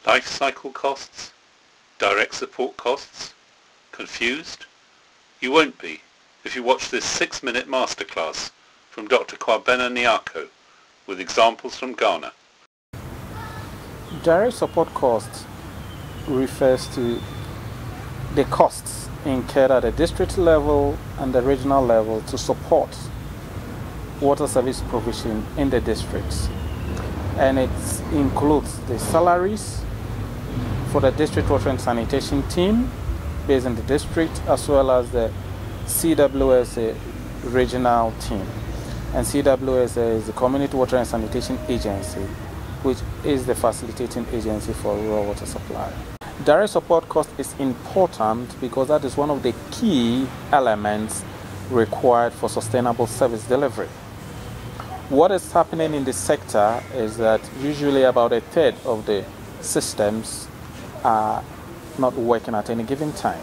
Life cycle costs? Direct support costs? Confused? You won't be if you watch this 6-minute masterclass from Dr. Kwabena Nyarko with examples from Ghana. Direct support costs refers to the costs incurred at the district level and the regional level to support water service provision in the districts. And it includes the salaries for the district water and sanitation team based in the district, as well as the CWSA regional team. And CWSA is the Community Water and Sanitation Agency, which is the facilitating agency for rural water supply. Direct support cost is important because that is one of the key elements required for sustainable service delivery. What is happening in the sector is that usually about a third of the systems are not working at any given time.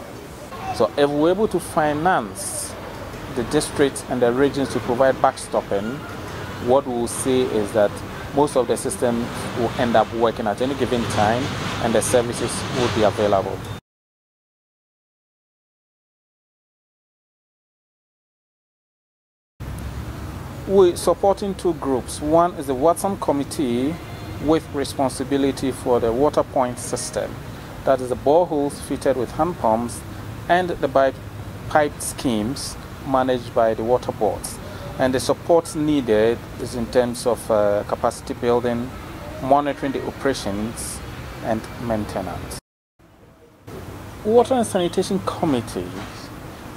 So if we're able to finance the districts and the regions to provide backstopping, what we'll see is that most of the systems will end up working at any given time and the services will be available. We're supporting two groups. One is the Watson Committee with responsibility for the water point system. That is the boreholes fitted with hand pumps and the pipe schemes managed by the water boards. And the support needed is in terms of capacity building, monitoring the operations, and maintenance. Water and sanitation committees,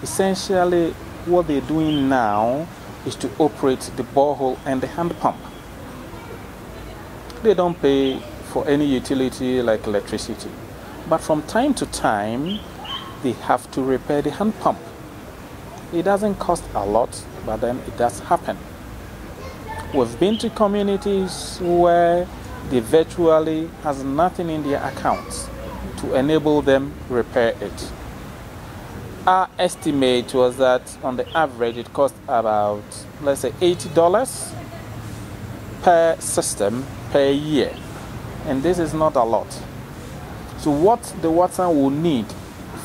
essentially what they're doing now is to operate the borehole and the hand pump. They don't pay for any utility like electricity, but from time to time they have to repair the hand pump. It doesn't cost a lot, but then it does happen. We've been to communities where they virtually has nothing in their accounts to enable them repair it. Our estimate was that on the average it cost about, let's say, $80 per system per year, and this is not a lot. So what the Watson will need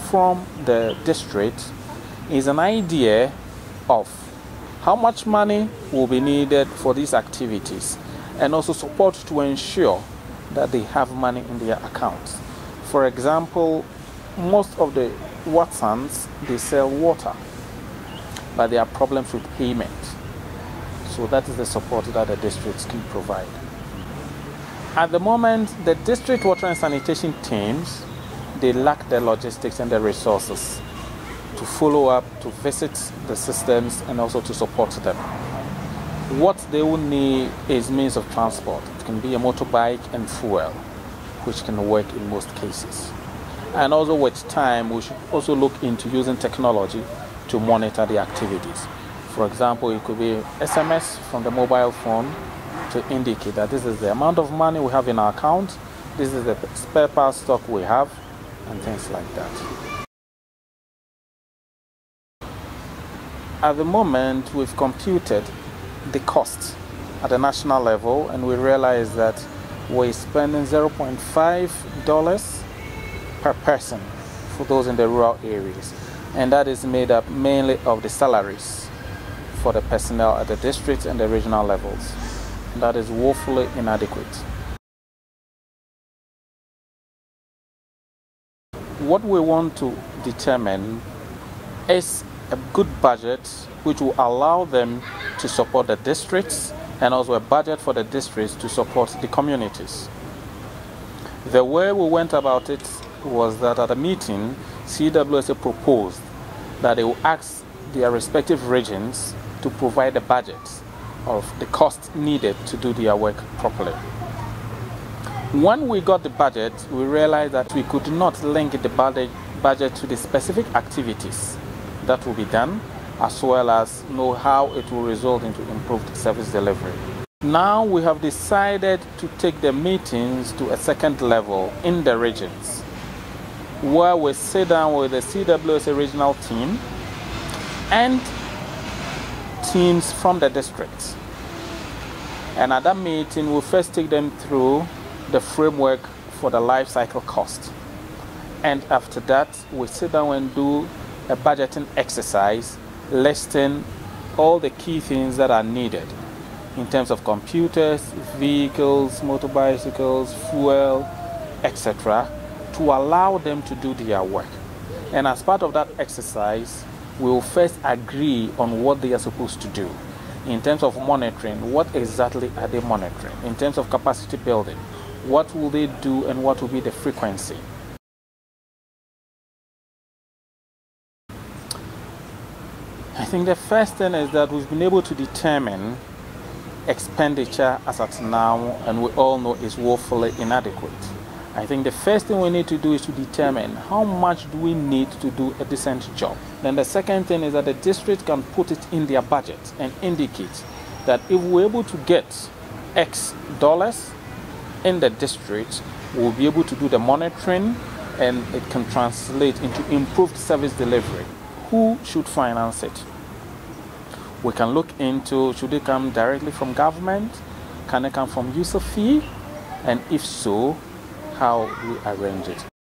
from the district is an idea of how much money will be needed for these activities, and also support to ensure that they have money in their accounts. For example, most of the Watsons, they sell water, but there are problems with payment. So that is the support that the districts can provide. At the moment, the district water and sanitation teams, they lack the logistics and the resources to follow up, to visit the systems, and also to support them. What they will need is means of transport. It can be a motorbike and fuel, which can work in most cases. And also with time, we should also look into using technology to monitor the activities. For example, it could be SMS from the mobile phone to indicate that this is the amount of money we have in our account, this is the spare parts stock we have, and things like that. At the moment, we've computed the cost at the national level, and we realize that we're spending $0.5 per person for those in the rural areas, and that is made up mainly of the salaries for the personnel at the district and the regional levels. That is woefully inadequate. What we want to determine is a good budget which will allow them to support the districts, and also a budget for the districts to support the communities. The way we went about it was that at a meeting, CWSA proposed that they will ask their respective regions to provide a budget of the cost needed to do their work properly. When we got the budget, we realized that we could not link the budget to the specific activities that will be done, as well as know how it will result into improved service delivery. Now we have decided to take the meetings to a second level in the regions, where we sit down with the CWSA regional team and teams from the districts. And at that meeting, we'll first take them through the framework for the life cycle cost. And after that, we sit down and do a budgeting exercise listing all the key things that are needed in terms of computers, vehicles, motorbicycles, fuel, etc., to allow them to do their work. And as part of that exercise, we will first agree on what they are supposed to do. In terms of monitoring, what exactly are they monitoring? In terms of capacity building, what will they do and what will be the frequency? I think the first thing is that we've been able to determine expenditure as at now, and we all know is woefully inadequate. I think the first thing we need to do is to determine how much do we need to do a decent job. Then the second thing is that the district can put it in their budget and indicate that if we're able to get X dollars in the district, we'll be able to do the monitoring and it can translate into improved service delivery. Who should finance it? We can look into, should it come directly from government? Can it come from user fee? And if so, how we arrange it.